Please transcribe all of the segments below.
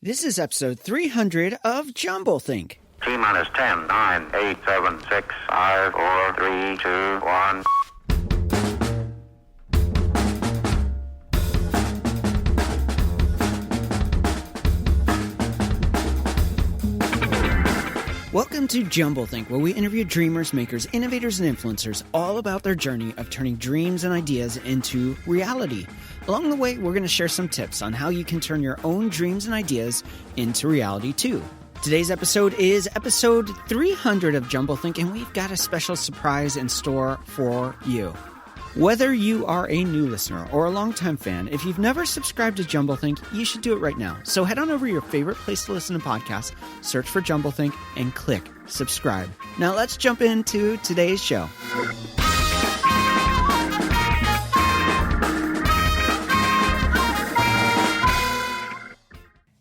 This is episode 300 of jumbleThink. T minus 10, 9, 8, 7, 6, 5, 4, 3, 2, 1. Welcome to jumbleThink, where we interview dreamers, makers, innovators, and influencers all about their journey of turning dreams and ideas into reality. Along the way, we're going to share some tips on how you can turn your own dreams and ideas into reality too. Today's episode is episode 300 of jumbleThink, and we've got a special surprise in store for you. Whether you are a new listener or a longtime fan, if you've never subscribed to jumbleThink, you should do it right now. So head on over to your favorite place to listen to podcasts, search for jumbleThink, and click subscribe. Now let's jump into today's show.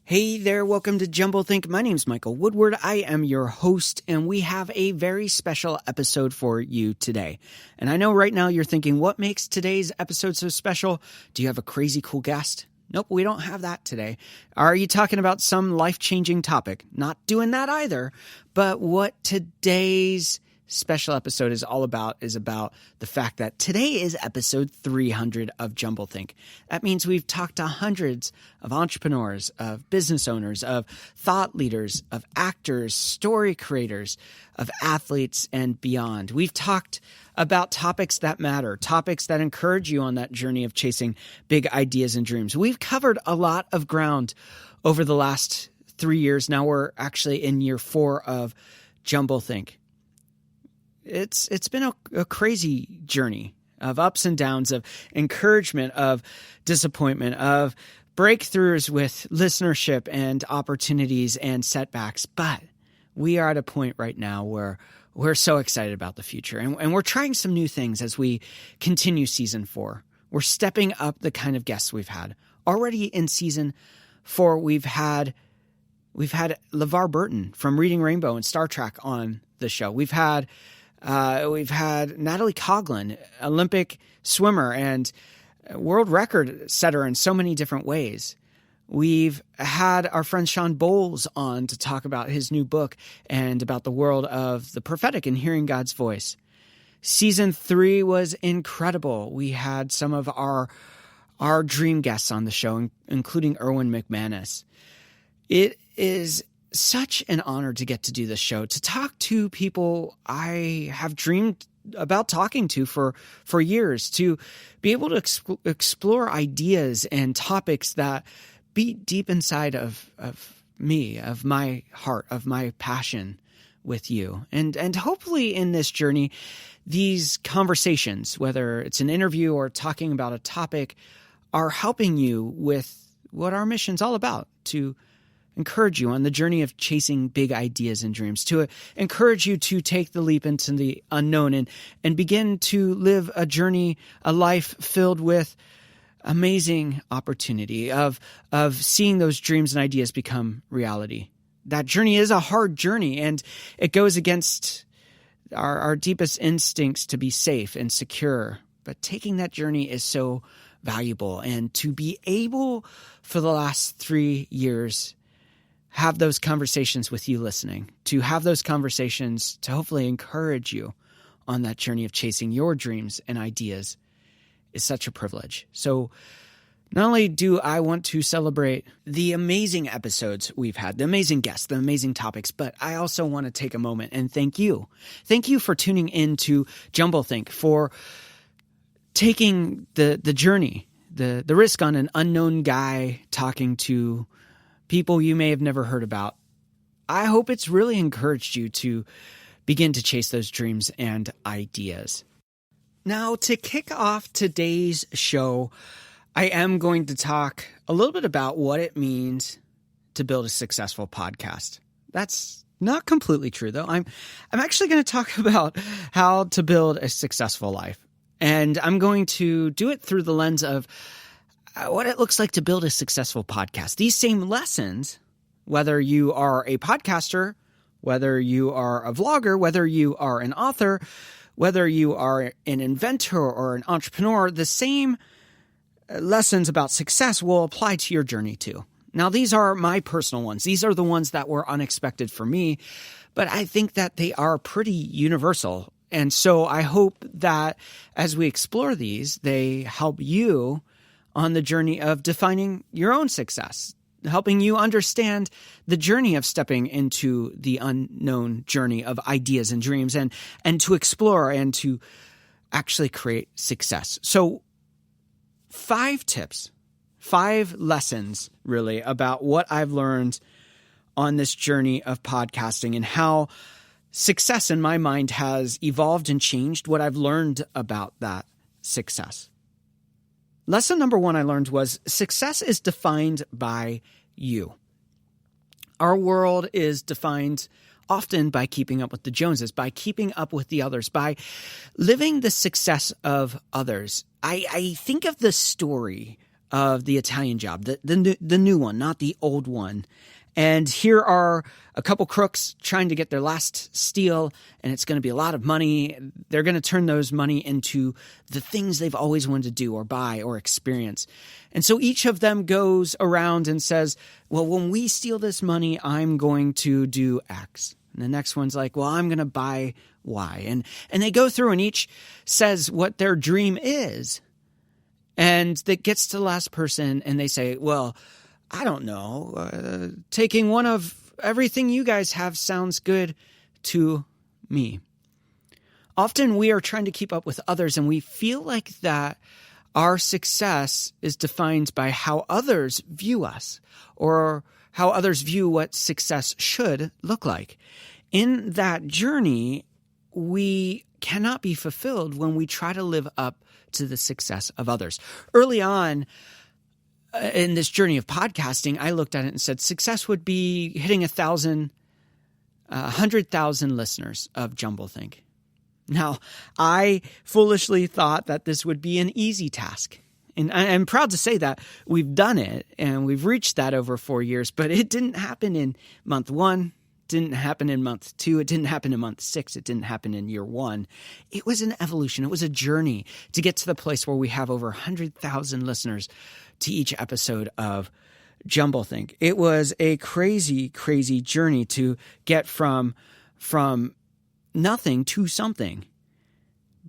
Hey there, welcome to jumbleThink. My name's Michael Woodward. I am your host, and we have a very special episode for you today. And I know right now you're thinking, what makes today's episode so special? Do you have a crazy cool guest? Nope, we don't have that today. Are you talking about some life-changing topic? Not doing that either. But what today's special episode is all about is about the fact that today is episode 300 of jumbleThink. That means we've talked to hundreds of entrepreneurs, of business owners, of thought leaders, of actors, story creators, of athletes, and beyond. We've talked about topics that matter, topics that encourage you on that journey of chasing big ideas and dreams. We've covered a lot of ground over the last 3 years. Now we're actually in year 4 of jumbleThink. It's been a crazy journey of ups and downs, of encouragement, of disappointment, of breakthroughs with listenership and opportunities and setbacks. But we are at a point right now where we're so excited about the future. And we're trying some new things as we continue season 4. We're stepping up the kind of guests we've had. Already in season 4, we've had LeVar Burton from Reading Rainbow and Star Trek on the show. We've had Natalie Coughlin, Olympic swimmer and world record setter in so many different ways. We've had our friend Sean Bowles on to talk about his new book and about the world of the prophetic and hearing God's voice. Season 3 was incredible. We had some of our dream guests on the show, including Erwin McManus. It is such an honor to get to do this show, to talk to people I have dreamed about talking to for years, to be able to explore ideas and topics that beat deep inside of me, of my heart, of my passion with you. And hopefully in this journey, these conversations, whether it's an interview or talking about a topic, are helping you with what our mission's all about, to encourage you on the journey of chasing big ideas and dreams, to encourage you to take the leap into the unknown and begin to live a journey, a life filled with amazing opportunity of seeing those dreams and ideas become reality. That journey is a hard journey, and it goes against our deepest instincts to be safe and secure. But taking that journey is so valuable, and to be able for the last 3 years have those conversations with you listening, to have those conversations to hopefully encourage you on that journey of chasing your dreams and ideas is such a privilege. So not only do I want to celebrate the amazing episodes we've had, the amazing guests, the amazing topics, but I also want to take a moment and thank you. Thank you for tuning in to jumbleThink, for taking the journey, the risk on an unknown guy talking to people you may have never heard about. I hope it's really encouraged you to begin to chase those dreams and ideas. Now, to kick off today's show, I am going to talk a little bit about what it means to build a successful podcast. That's not completely true, though. I'm actually going to talk about how to build a successful life. And I'm going to do it through the lens of what it looks like to build a successful podcast. These same lessons, whether you are a podcaster, whether you are a vlogger, whether you are an author, whether you are an inventor or an entrepreneur, the same lessons about success will apply to your journey too. Now, these are my personal ones. These are the ones that were unexpected for me, but I think that they are pretty universal. And so I hope that as we explore these, they help you on the journey of defining your own success, helping you understand the journey of stepping into the unknown journey of ideas and dreams and to explore and to actually create success. So 5 tips, 5 lessons really about what I've learned on this journey of podcasting and how success in my mind has evolved and changed, what I've learned about that success. Lesson number 1 I learned was success is defined by you. Our world is defined often by keeping up with the Joneses, by keeping up with the others, by living the success of others. I think of the story of the Italian Job, the new one, not the old one. And here are a couple crooks trying to get their last steal, and it's going to be a lot of money. They're going to turn those money into the things they've always wanted to do or buy or experience. And so each of them goes around and says, well, when we steal this money, I'm going to do X. And the next one's like, well, I'm going to buy Y. And they go through and each says what their dream is. And that gets to the last person and they say, well, I don't know, taking one of everything you guys have sounds good to me. Often we are trying to keep up with others and we feel like that our success is defined by how others view us or how others view what success should look like. In that journey, we cannot be fulfilled when we try to live up to the success of others. Early on, in this journey of podcasting, I looked at it and said success would be hitting 100,000 listeners of jumbleThink. Now, I foolishly thought that this would be an easy task. And I'm proud to say that we've done it and we've reached that over 4 years, but it didn't happen in month 1. Didn't happen in month 2. It didn't happen in month 6. It didn't happen in year 1. It was an evolution. It was a journey to get to the place where we have over 100,000 listeners to each episode of jumbleThink. It was a crazy, crazy journey to get from nothing to something.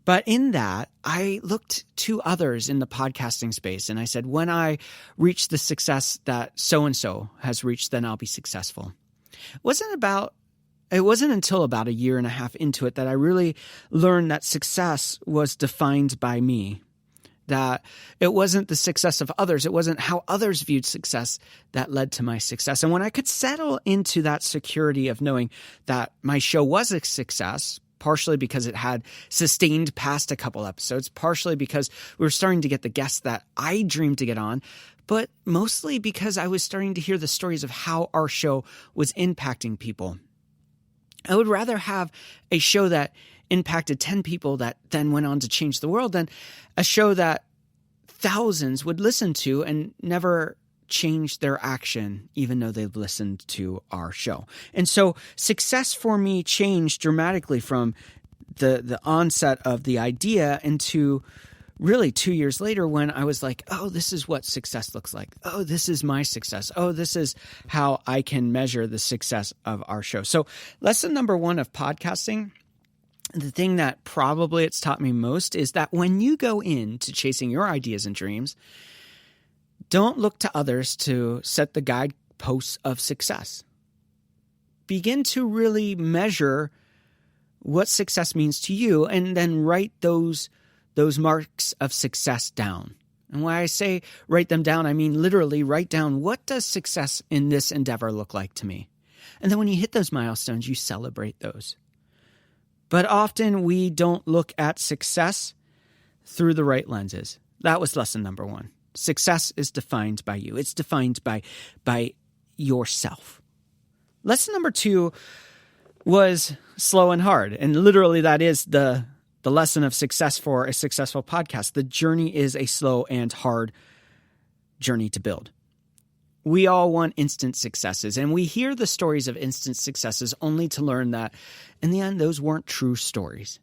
But in that, I looked to others in the podcasting space and I said, when I reach the success that so-and-so has reached, then I'll be successful. It wasn't until about 1.5 years into it that I really learned that success was defined by me, that it wasn't the success of others. It wasn't how others viewed success that led to my success. And when I could settle into that security of knowing that my show was a success, partially because it had sustained past a couple episodes, partially because we were starting to get the guests that I dreamed to get on, but mostly because I was starting to hear the stories of how our show was impacting people. I would rather have a show that impacted 10 people that then went on to change the world than a show that thousands would listen to and never change their action, even though they've listened to our show. And so success for me changed dramatically from the onset of the idea into really 2 years later when I was like, oh, this is what success looks like. Oh, this is my success. Oh, this is how I can measure the success of our show. So lesson number 1 of podcasting, the thing that probably it's taught me most is that when you go into chasing your ideas and dreams, don't look to others to set the guideposts of success. Begin to really measure what success means to you and then write those marks of success down. And when I say write them down, I mean literally write down, what does success in this endeavor look like to me? And then when you hit those milestones, you celebrate those. But often we don't look at success through the right lenses. That was lesson number 1. Success is defined by you. It's defined by yourself. Lesson number 2 was slow and hard. And literally that is the lesson of success for a successful podcast. The journey is a slow and hard journey to build. We all want instant successes, and we hear the stories of instant successes only to learn that in the end, those weren't true stories.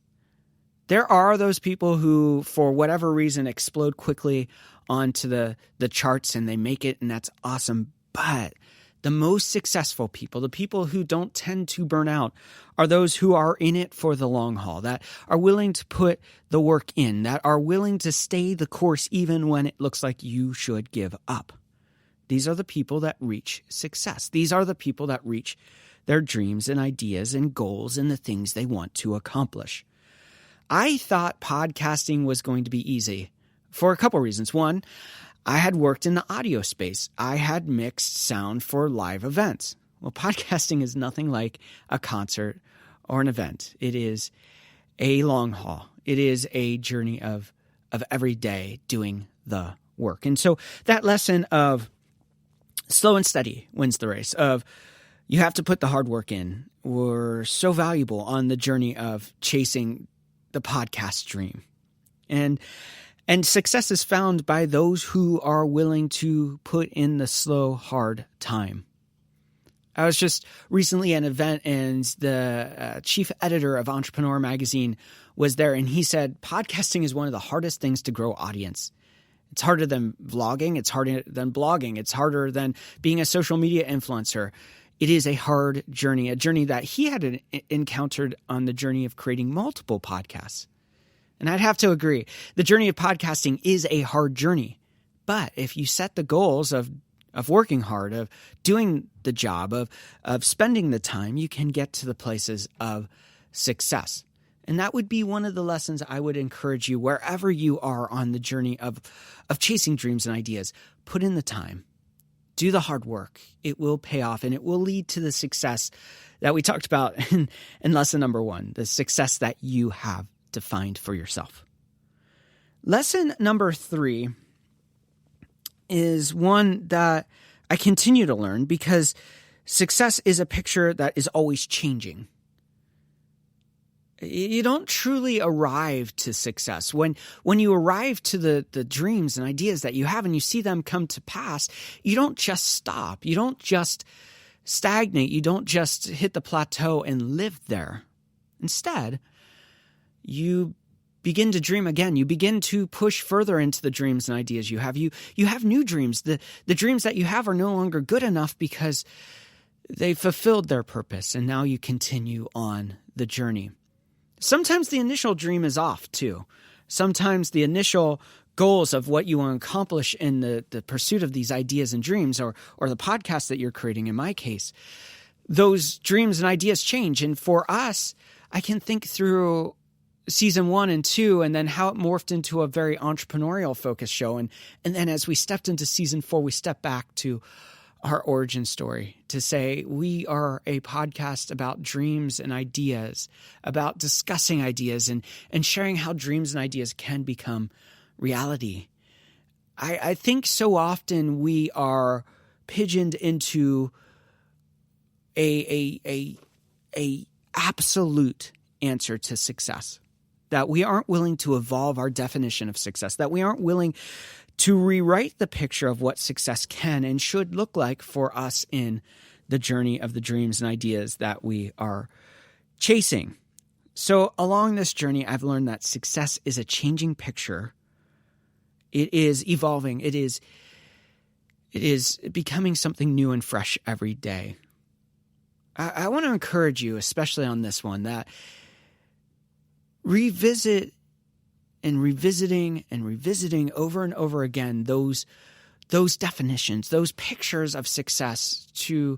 There are those people who, for whatever reason, explode quickly onto the charts and they make it, and that's awesome. But the most successful people, the people who don't tend to burn out, are those who are in it for the long haul, that are willing to put the work in, that are willing to stay the course even when it looks like you should give up. These are the people that reach success. These are the people that reach their dreams and ideas and goals and the things they want to accomplish. I thought podcasting was going to be easy for a couple reasons. One, I had worked in the audio space. I had mixed sound for live events. Well, podcasting is nothing like a concert or an event. It is a long haul. It is a journey of every day doing the work. And so that lesson of slow and steady wins the race, of you have to put the hard work in, were so valuable on the journey of chasing the podcast dream. And success is found by those who are willing to put in the slow, hard time. I was just recently at an event, and the chief editor of Entrepreneur Magazine was there, and he said, podcasting is one of the hardest things to grow audience. It's harder than vlogging. It's harder than blogging. It's harder than being a social media influencer. It is a hard journey, a journey that he had encountered on the journey of creating multiple podcasts. And I'd have to agree. The journey of podcasting is a hard journey. But if you set the goals of working hard, of doing the job, of spending the time, you can get to the places of success. And that would be one of the lessons I would encourage you wherever you are on the journey of chasing dreams and ideas. Put in the time. Do the hard work. It will pay off, and it will lead to the success that we talked about in lesson number 1, the success that you have defined for yourself. Lesson number 3 is one that I continue to learn, because success is a picture that is always changing. You don't truly arrive to success. When you arrive to the dreams and ideas that you have and you see them come to pass, you don't just stop. You don't just stagnate. You don't just hit the plateau and live there. Instead, you begin to dream again. You begin to push further into the dreams and ideas you have. You have new dreams. The dreams that you have are no longer good enough because they fulfilled their purpose, and now you continue on the journey. Sometimes the initial dream is off too. Sometimes the initial goals of what you want to accomplish in the pursuit of these ideas and dreams, or the podcast that you're creating, in my case, those dreams and ideas change. And for us, I can think through season 1 and 2, and then how it morphed into a very entrepreneurial focused show. And then as we stepped into season 4, we stepped back to our origin story to say we are a podcast about dreams and ideas, about discussing ideas and sharing how dreams and ideas can become reality. I think so often we are pigeoned into a absolute answer to success, that we aren't willing to evolve our definition of success, that we aren't willing to rewrite the picture of what success can and should look like for us in the journey of the dreams and ideas that we are chasing. So along this journey, I've learned that success is a changing picture. It is evolving. It is becoming something new and fresh every day. I want to encourage you, especially on this one, that revisit and revisiting over and over again those definitions, those pictures of success, to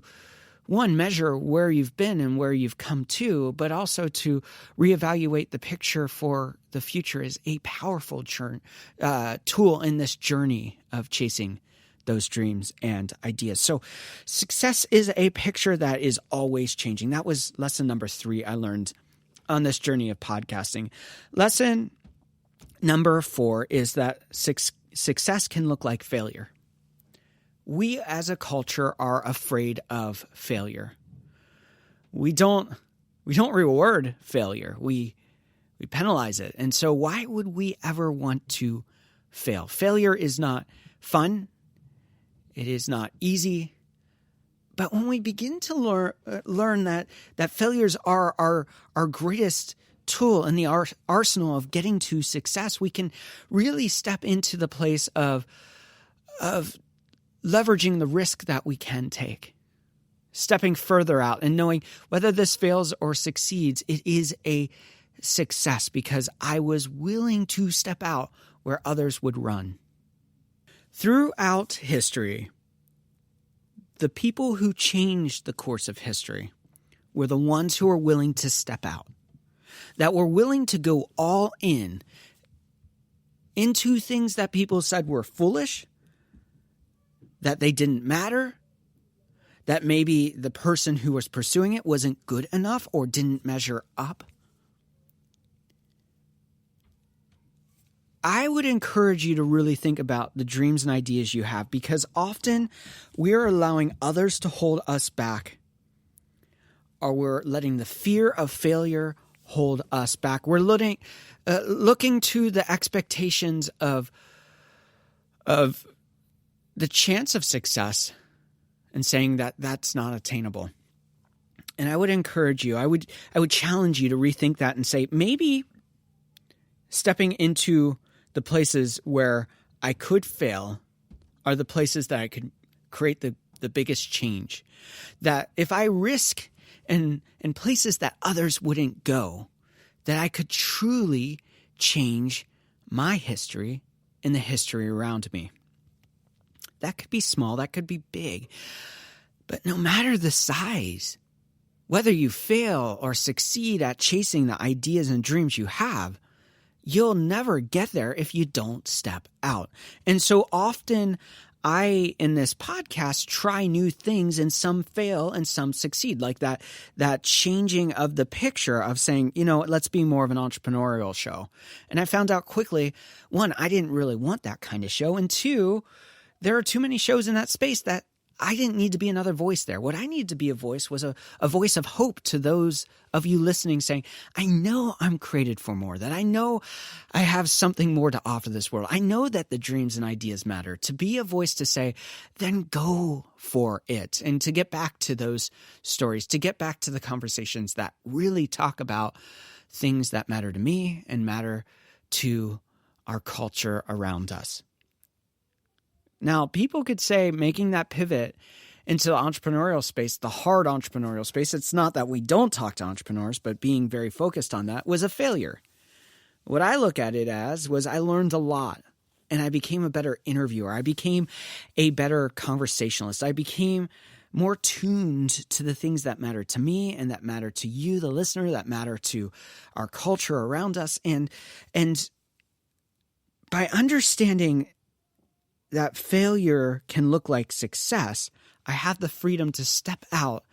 one, measure where you've been and where you've come to, but also to reevaluate the picture for the future is a powerful tool in this journey of chasing those dreams and ideas. So success is a picture that is always changing. That was lesson number 3 I learned on this journey of podcasting. Lesson number 4 is that success can look like failure. We as a culture are afraid of failure. We don't reward failure. We penalize it. And so why would we ever want to fail? Failure is not fun. It is not easy. But when we begin to learn that failures are our greatest tool in the arsenal of getting to success, we can really step into the place of leveraging the risk that we can take, stepping further out and knowing whether this fails or succeeds, it is a success because I was willing to step out where others would run. Throughout history, the people who changed the course of history were the ones who were willing to step out, that were willing to go all in into things that people said were foolish, that they didn't matter, that maybe the person who was pursuing it wasn't good enough or didn't measure up. I would encourage you to really think about the dreams and ideas you have, because often we're allowing others to hold us back, or we're letting the fear of failure hold us back. We're looking to the expectations of the chance of success and saying that that's not attainable. And I would encourage you, I would challenge you to rethink that and say, maybe stepping into the places where I could fail are the places that I could create the biggest change. That if I risk in places that others wouldn't go, that I could truly change my history and the history around me. That could be small, that could be big. But no matter the size, whether you fail or succeed at chasing the ideas and dreams you have, you'll never get there if you don't step out. And so often I, in this podcast, try new things and some fail and some succeed. Like that changing of the picture of saying, let's be more of an entrepreneurial show. And I found out quickly, one, I didn't really want that kind of show. And two, there are too many shows in that space that I didn't need to be another voice there. What I needed to be a voice was a voice of hope to those of you listening, saying, I know I'm created for more, that I know I have something more to offer this world. I know that the dreams and ideas matter. To be a voice to say, then go for it. And to get back to those stories, to get back to the conversations that really talk about things that matter to me and matter to our culture around us. Now, people could say making that pivot into the entrepreneurial space, the hard entrepreneurial space, it's not that we don't talk to entrepreneurs, but being very focused on that was a failure. What I look at it as was I learned a lot and I became a better interviewer. I became a better conversationalist. I became more tuned to the things that matter to me and that matter to you, the listener, that matter to our culture around us. And by understanding that failure can look like success, I have the freedom to step out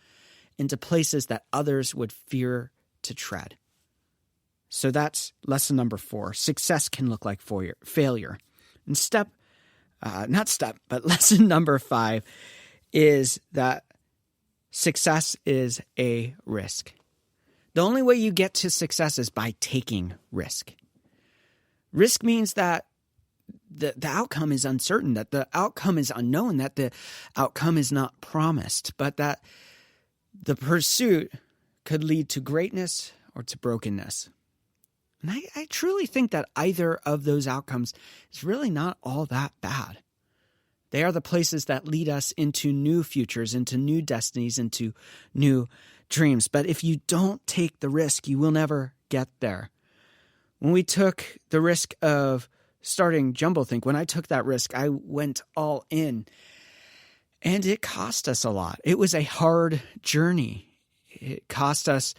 into places that others would fear to tread. So that's lesson number 4. Success can look like failure. And lesson number 5 is that success is a risk. The only way you get to success is by taking risk. Risk means that the outcome is uncertain, that the outcome is unknown, that the outcome is not promised, but that the pursuit could lead to greatness or to brokenness. And I truly think that either of those outcomes is really not all that bad. They are the places that lead us into new futures, into new destinies, into new dreams. But if you don't take the risk, you will never get there. When we took the risk of starting jumbleThink, when I took that risk, I went all in. And it cost us a lot. It was a hard journey. It cost us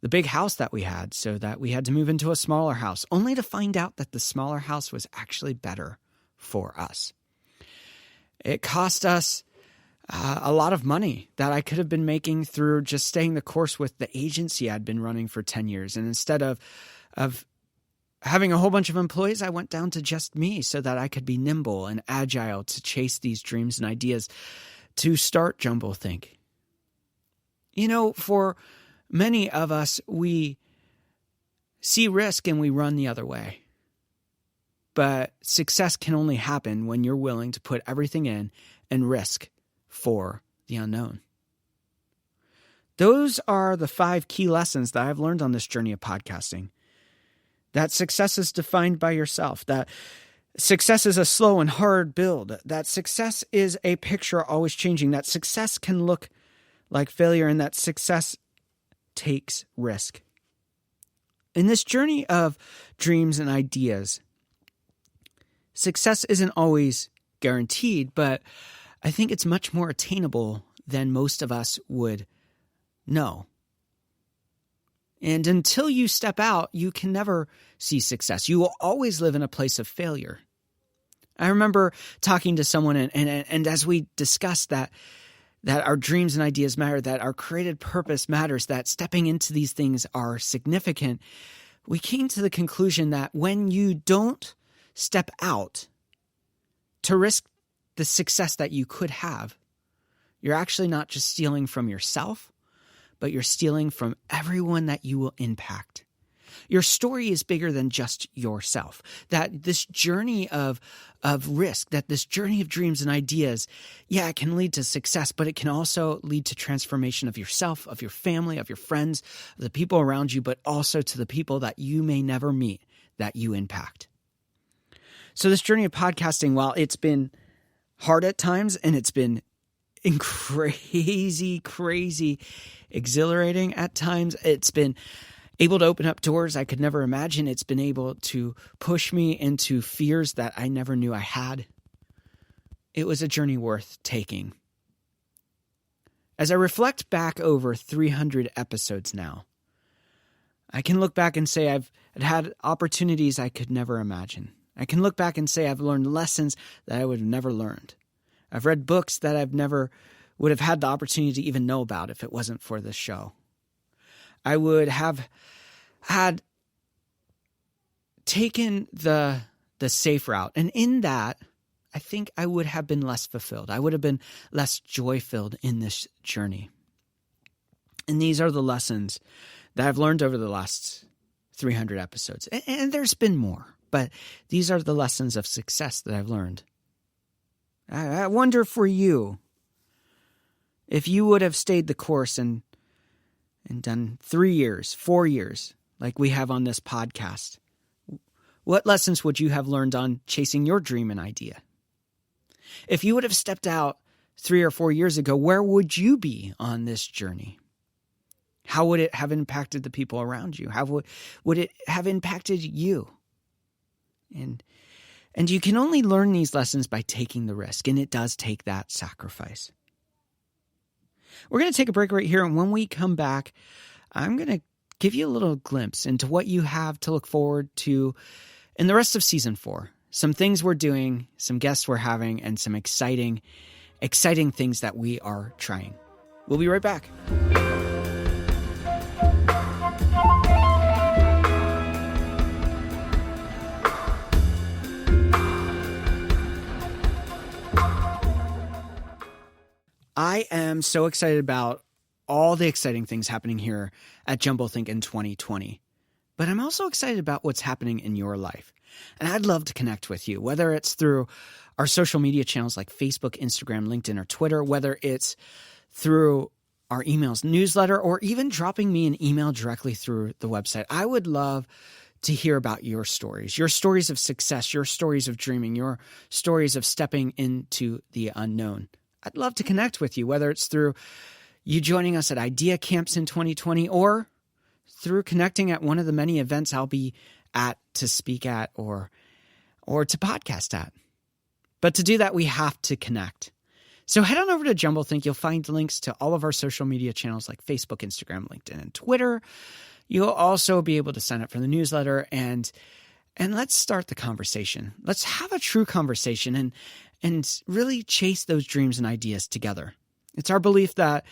the big house that we had, so that we had to move into a smaller house, only to find out that the smaller house was actually better for us. It cost us a lot of money that I could have been making through just staying the course with the agency I'd been running for 10 years. And instead of having a whole bunch of employees, I went down to just me so that I could be nimble and agile to chase these dreams and ideas to start jumbleThink. For many of us, we see risk and we run the other way. But success can only happen when you're willing to put everything in and risk for the unknown. Those are the 5 key lessons that I've learned on this journey of podcasting. That success is defined by yourself, that success is a slow and hard build, that success is a picture always changing, that success can look like failure, and that success takes risk. In this journey of dreams and ideas, success isn't always guaranteed, but I think it's much more attainable than most of us would know. And until you step out, you can never see success. You will always live in a place of failure. I remember talking to someone, and as we discussed that our dreams and ideas matter, that our created purpose matters, that stepping into these things are significant, we came to the conclusion that when you don't step out to risk the success that you could have, you're actually not just stealing from yourself, but you're stealing from everyone that you will impact. Your story is bigger than just yourself. That this journey of risk, that this journey of dreams and ideas, it can lead to success, but it can also lead to transformation of yourself, of your family, of your friends, of the people around you, but also to the people that you may never meet that you impact. So this journey of podcasting, while it's been hard at times and it's been crazy exhilarating at times, it's been able to open up doors I could never imagine. It's been able to push me into fears that I never knew I had. It was a journey worth taking. As I reflect back over 300 episodes now, I can look back and say I've had opportunities I could never imagine. I can look back and say I've learned lessons that I would have never learned. I've read books that I've never would have had the opportunity to even know about if it wasn't for this show. I would have had taken the safe route. And in that, I think I would have been less fulfilled. I would have been less joy-filled in this journey. And these are the lessons that I've learned over the last 300 episodes. And there's been more, but these are the lessons of success that I've learned. I wonder for you, if you would have stayed the course and done 3 years, 4 years, like we have on this podcast, what lessons would you have learned on chasing your dream and idea? If you would have stepped out 3 or 4 years ago, where would you be on this journey? How would it have impacted the people around you? How would it have impacted you? And you can only learn these lessons by taking the risk, and it does take that sacrifice. We're going to take a break right here, and when we come back, I'm going to give you a little glimpse into what you have to look forward to in the rest of Season 4. Some things we're doing, some guests we're having, and some exciting things that we are trying. We'll be right back. I am so excited about all the exciting things happening here at jumbleThink in 2020. But I'm also excited about what's happening in your life. And I'd love to connect with you, whether it's through our social media channels like Facebook, Instagram, LinkedIn, or Twitter, whether it's through our emails, newsletter, or even dropping me an email directly through the website. I would love to hear about your stories of success, your stories of dreaming, your stories of stepping into the unknown. I'd love to connect with you, whether it's through you joining us at Idea Camps in 2020 or through connecting at one of the many events I'll be at to speak at or to podcast at. But to do that, we have to connect. So head on over to jumbleThink. You'll find links to all of our social media channels like Facebook, Instagram, LinkedIn, and Twitter. You'll also be able to sign up for the newsletter and let's start the conversation. Let's have a true conversation and really chase those dreams and ideas together. It's our belief that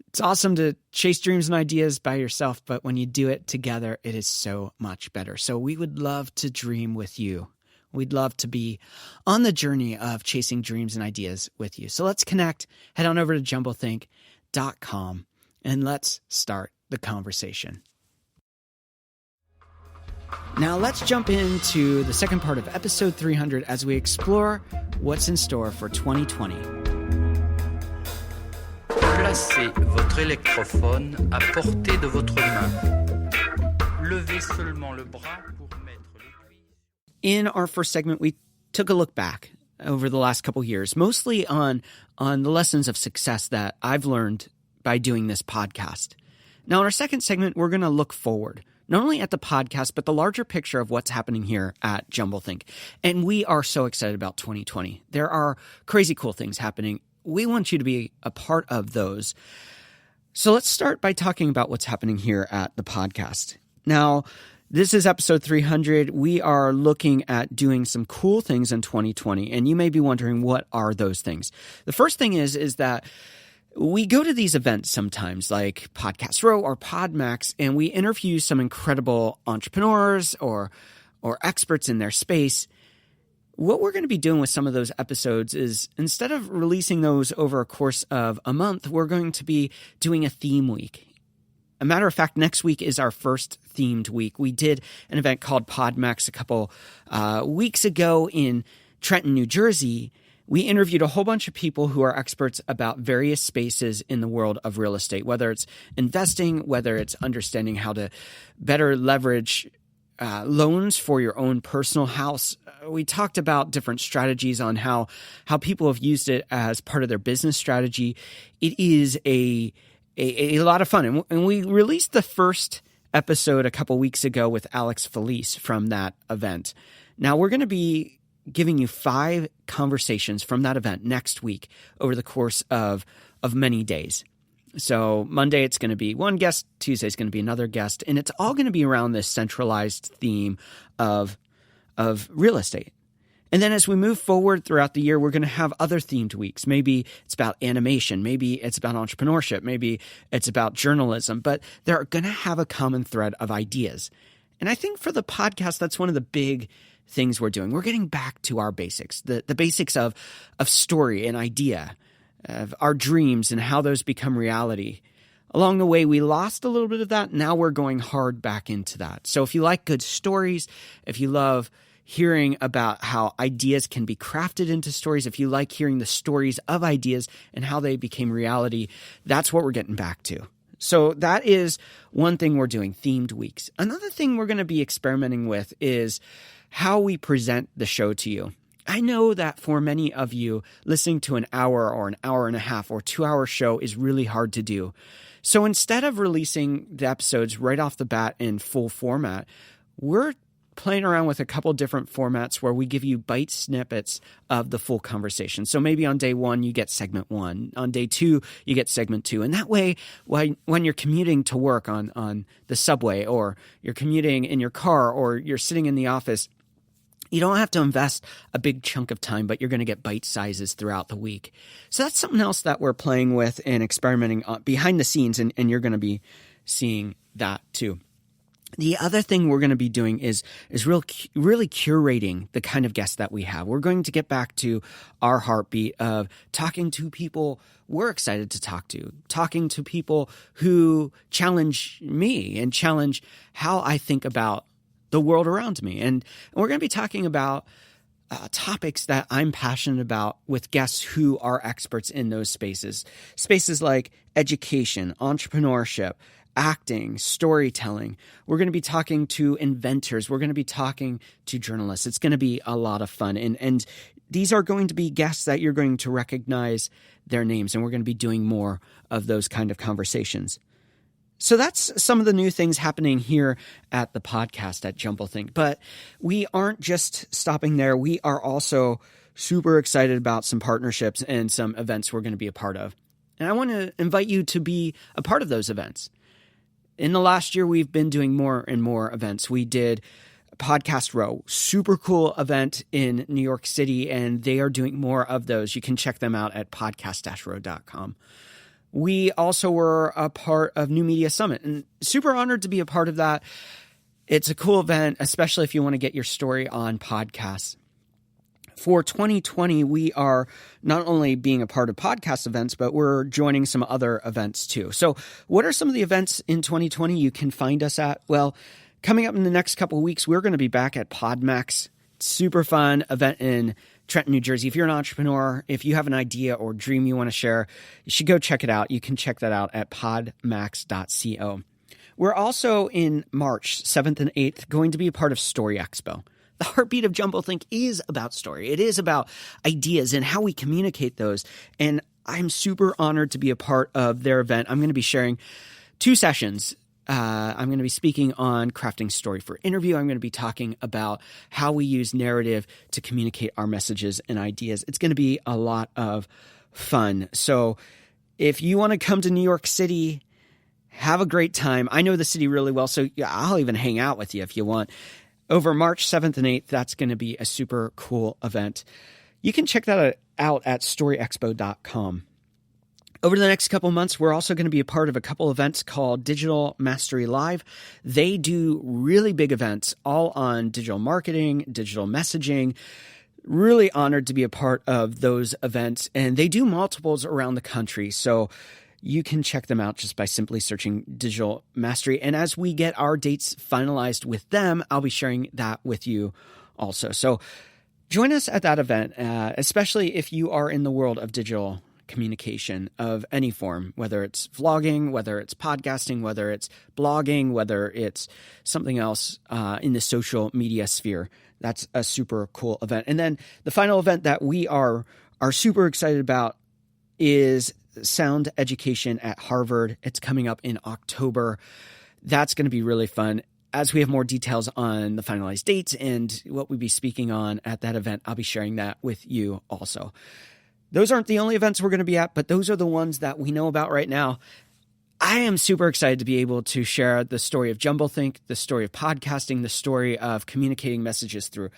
it's awesome to chase dreams and ideas by yourself, but when you do it together, it is so much better. So we would love to dream with you. We'd love to be on the journey of chasing dreams and ideas with you. So let's connect. Head on over to jumbleThink.com and let's start the conversation. Now let's jump into the second part of episode 300 as we explore what's in store for 2020. Placez votre électrophone à portée de votre main. Levez seulement le bras pour mettre l'aiguille. In our first segment, we took a look back over the last couple years, mostly on the lessons of success that I've learned by doing this podcast. Now, in our second segment, we're going to look forward, not only at the podcast, but the larger picture of what's happening here at jumbleThink. And we are so excited about 2020. There are crazy cool things happening. We want you to be a part of those. So let's start by talking about what's happening here at the podcast. Now, this is episode 300. We are looking at doing some cool things in 2020, and you may be wondering, what are those things? The first thing is that we go to these events sometimes, like Podcast Row or PodMax, and we interview some incredible entrepreneurs or experts in their space. What we're going to be doing with some of those episodes is, instead of releasing those over a course of a month, we're going to be doing a theme week. A matter of fact, next week is our first themed week. We did an event called PodMax a couple weeks ago in Trenton, New Jersey. We interviewed a whole bunch of people who are experts about various spaces in the world of real estate, whether it's investing, whether it's understanding how to better leverage loans for your own personal house. We talked about different strategies on how people have used it as part of their business strategy. It is a lot of fun. And we released the first episode a couple weeks ago with Alex Felice from that event. Now we're going to be giving you 5 conversations from that event next week over the course of many days. So Monday, it's going to be one guest. Tuesday is going to be another guest. And it's all going to be around this centralized theme of real estate. And then as we move forward throughout the year, we're going to have other themed weeks. Maybe it's about animation. Maybe it's about entrepreneurship. Maybe it's about journalism. But they're going to have a common thread of ideas. And I think for the podcast, that's one of the big things we're doing. We're getting back to our basics, the basics of story and idea, of our dreams and how those become reality. Along the way, we lost a little bit of that. Now we're going hard back into that. So if you like good stories, if you love hearing about how ideas can be crafted into stories, if you like hearing the stories of ideas and how they became reality, that's what we're getting back to. So that is one thing we're doing, themed weeks. Another thing we're going to be experimenting with is how we present the show to you. I know that for many of you, listening to an hour or an hour and a half or 2-hour show is really hard to do. So instead of releasing the episodes right off the bat in full format, we're playing around with a couple different formats where we give you bite snippets of the full conversation. So maybe on day 1, you get segment 1. On day 2, you get segment 2. And that way, when you're commuting to work on the subway, or you're commuting in your car, or you're sitting in the office, you don't have to invest a big chunk of time, but you're going to get bite sizes throughout the week. So that's something else that we're playing with and experimenting on behind the scenes, and you're going to be seeing that too. The other thing we're going to be doing is really curating the kind of guests that we have. We're going to get back to our heartbeat of talking to people we're excited to talk to, talking to people who challenge me and challenge how I think about the world around me. And we're going to be talking about topics that I'm passionate about with guests who are experts in those spaces. Spaces like education, entrepreneurship, acting, storytelling. We're going to be talking to inventors. We're going to be talking to journalists. It's going to be a lot of fun. And these are going to be guests that you're going to recognize their names. And we're going to be doing more of those kind of conversations. So that's some of the new things happening here at the podcast at jumbleThink. But we aren't just stopping there. We are also super excited about some partnerships and some events we're going to be a part of. And I want to invite you to be a part of those events. In the last year, we've been doing more and more events. We did Podcast Row, super cool event in New York City, and they are doing more of those. You can check them out at podcast-row.com. We also were a part of New Media Summit, and super honored to be a part of that. It's a cool event, especially if you want to get your story on podcasts. For 2020, we are not only being a part of podcast events, but we're joining some other events too. So what are some of the events in 2020 you can find us at? Well, coming up in the next couple of weeks, we're going to be back at PodMax. Super fun event in Trenton, New Jersey. If you're an entrepreneur, if you have an idea or dream you want to share, you should go check it out. You can check that out at podmax.co. We're also in March 7th and 8th going to be a part of Story Expo. the heartbeat of jumbleThink is about story. It is about ideas and how we communicate those. And I'm super honored to be a part of their event. I'm going to be sharing 2 sessions. I'm going to be speaking on crafting story for interview. I'm going to be talking about how we use narrative to communicate our messages and ideas. It's going to be a lot of fun. So if you want to come to New York City, have a great time. I know the city really well, so I'll even hang out with you if you want. Over March 7th and 8th, that's going to be a super cool event. You can check that out at storyexpo.com. Over the next couple months, we're also going to be a part of a couple events called Digital Mastery Live. They do really big events all on digital marketing, digital messaging. Really honored to be a part of those events. And they do multiples around the country. So you can check them out just by simply searching Digital Mastery. And as we get our dates finalized with them, I'll be sharing that with you also. So join us at that event, especially if you are in the world of digital communication of any form, whether it's vlogging, whether it's podcasting, whether it's blogging, whether it's something else in the social media sphere. That's a super cool event. And then the final event that we are super excited about is Sound Education at Harvard. It's coming up in October. That's going to be really fun. As we have more details on the finalized dates and what we'll be speaking on at that event, I'll be sharing that with you also. Those aren't the only events we're going to be at, but those are the ones that we know about right now. I am super excited to be able to share the story of jumbleThink, the story of podcasting, the story of communicating messages through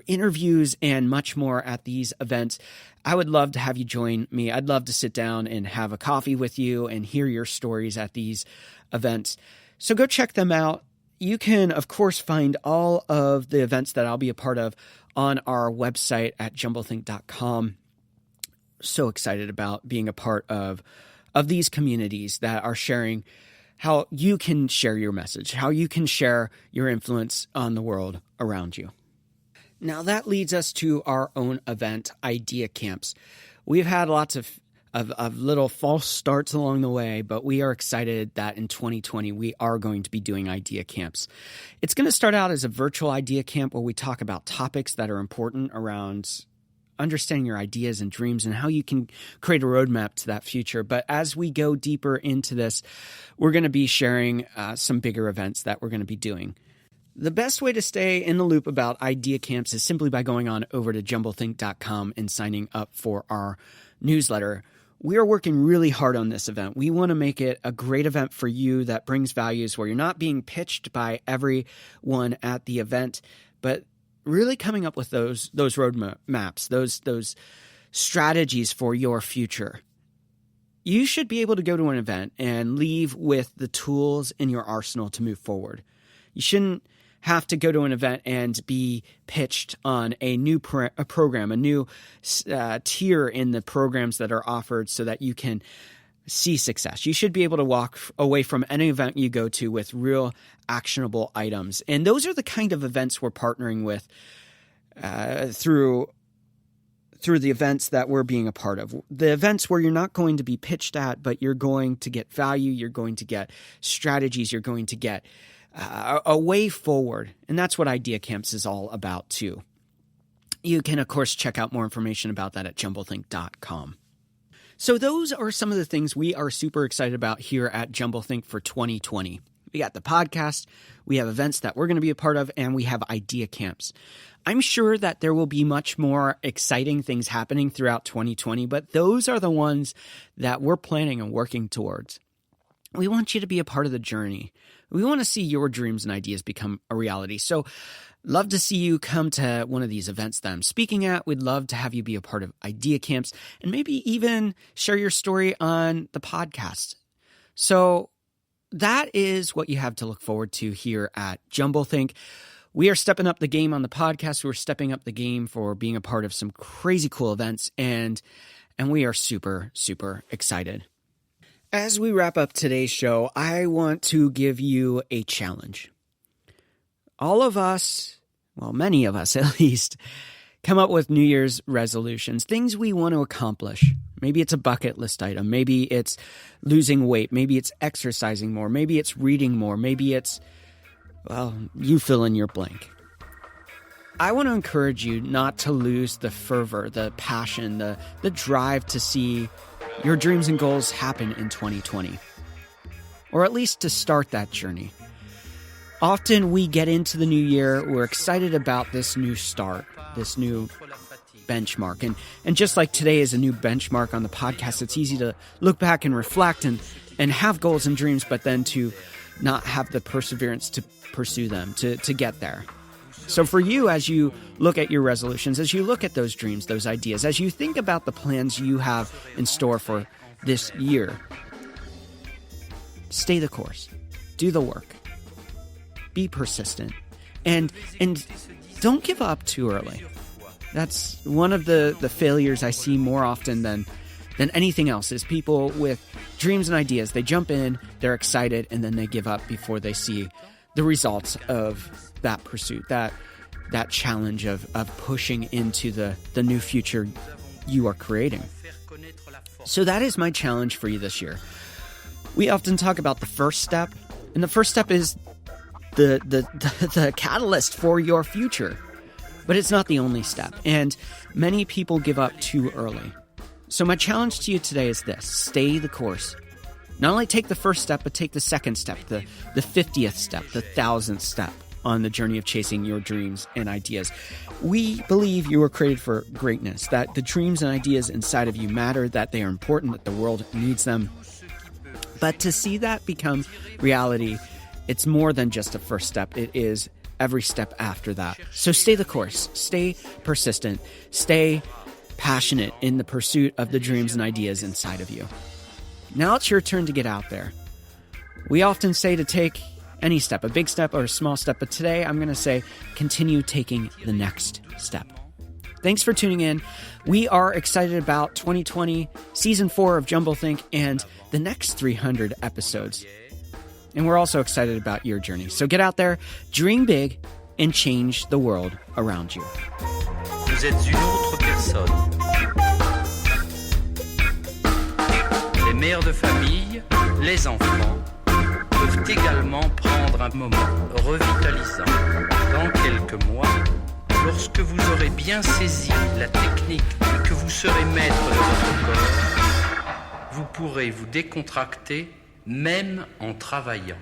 interviews and much more at these events. I would love to have you join me. I'd love to sit down and have a coffee with you and hear your stories at these events. So go check them out. You can, of course, find all of the events that I'll be a part of on our website at jumbleThink.com. So excited about being a part of these communities that are sharing how you can share your message, how you can share your influence on the world around you. Now that leads us to our own event, Idea Camps. We've had lots of little false starts along the way, but we are excited that in 2020 we are going to be doing Idea Camps. It's going to start out as a virtual idea camp where we talk about topics that are important around understanding your ideas and dreams and how you can create a roadmap to that future. But as we go deeper into this, we're going to be sharing some bigger events that we're going to be doing. The best way to stay in the loop about Idea Camps is simply by going on over to jumbleThink.com and signing up for our newsletter. We are working really hard on this event. We want to make it a great event for you that brings values where you're not being pitched by everyone at the event, but really coming up with those roadmaps, those strategies for your future. You should be able to go to an event and leave with the tools in your arsenal to move forward. You shouldn't have to go to an event and be pitched on a new program, a new tier in the programs that are offered so that you can see success. You should be able to walk away from any event you go to with real actionable items. And those are the kind of events we're partnering with through the events that we're being a part of. The events where you're not going to be pitched at, but you're going to get value, you're going to get strategies, you're going to get a way forward. And that's what Idea Camps is all about too. You can, of course, check out more information about that at jumbleThink.com. So those are some of the things we are super excited about here at JumbleThink for 2020. We got the podcast, we have events that we're going to be a part of, and we have Idea Camps. I'm sure that there will be much more exciting things happening throughout 2020, but those are the ones that we're planning and working towards. We want you to be a part of the journey. We want to see your dreams and ideas become a reality. So love to see you come to one of these events that I'm speaking at. We'd love to have you be a part of Idea Camps and maybe even share your story on the podcast. So that is what you have to look forward to here at JumbleThink. We are stepping up the game on the podcast. We're stepping up the game for being a part of some crazy cool events, and we are super, super excited. As we wrap up today's show, I want to give you a challenge. All of us, well, many of us at least, come up with New Year's resolutions, things we want to accomplish. Maybe it's a bucket list item. Maybe it's losing weight. Maybe it's exercising more. Maybe it's reading more. Maybe it's, well, you fill in your blank. I want to encourage you not to lose the fervor, the passion, the drive to see your dreams and goals happen in 2020. Or at least to start that journey. Often we get into the new year, we're excited about this new start, this new benchmark. And just like today is a new benchmark on the podcast, it's easy to look back and reflect and have goals and dreams, but then to not have the perseverance to pursue them, to get there. So for you, as you look at your resolutions, as you look at those dreams, those ideas, as you think about the plans you have in store for this year, stay the course, do the work, be persistent, and don't give up too early. That's one of the failures I see more often than anything else is people with dreams and ideas. They jump in, they're excited, and then they give up before they see the results of that pursuit, that challenge of pushing into the new future you are creating. So that is my challenge for you this year. We often talk about the first step, and the first step is the catalyst for your future. But it's not the only step, and many people give up too early. So my challenge to you today is this: stay the course. Not only take the first step, but take the second step, the 50th step, the 1,000th step on the journey of chasing your dreams and ideas. We believe you were created for greatness, that the dreams and ideas inside of you matter, that they are important, that the world needs them. But to see that become reality, it's more than just a first step. It is every step after that. So stay the course, stay persistent, stay passionate in the pursuit of the dreams and ideas inside of you. Now it's your turn to get out there. We often say to take any step, a big step or a small step, but today I'm going to say continue taking the next step. Thanks for tuning in. We are excited about 2020, Season 4 of jumbleThink, and the next 300 episodes. And we're also excited about your journey. So get out there, dream big, and change the world around you. Vous êtes une autre personne. Les mères de famille, les enfants, peuvent également prendre un moment revitalisant. Dans quelques mois, lorsque vous aurez bien saisi la technique et que vous serez maître de votre corps, vous pourrez vous décontracter même en travaillant.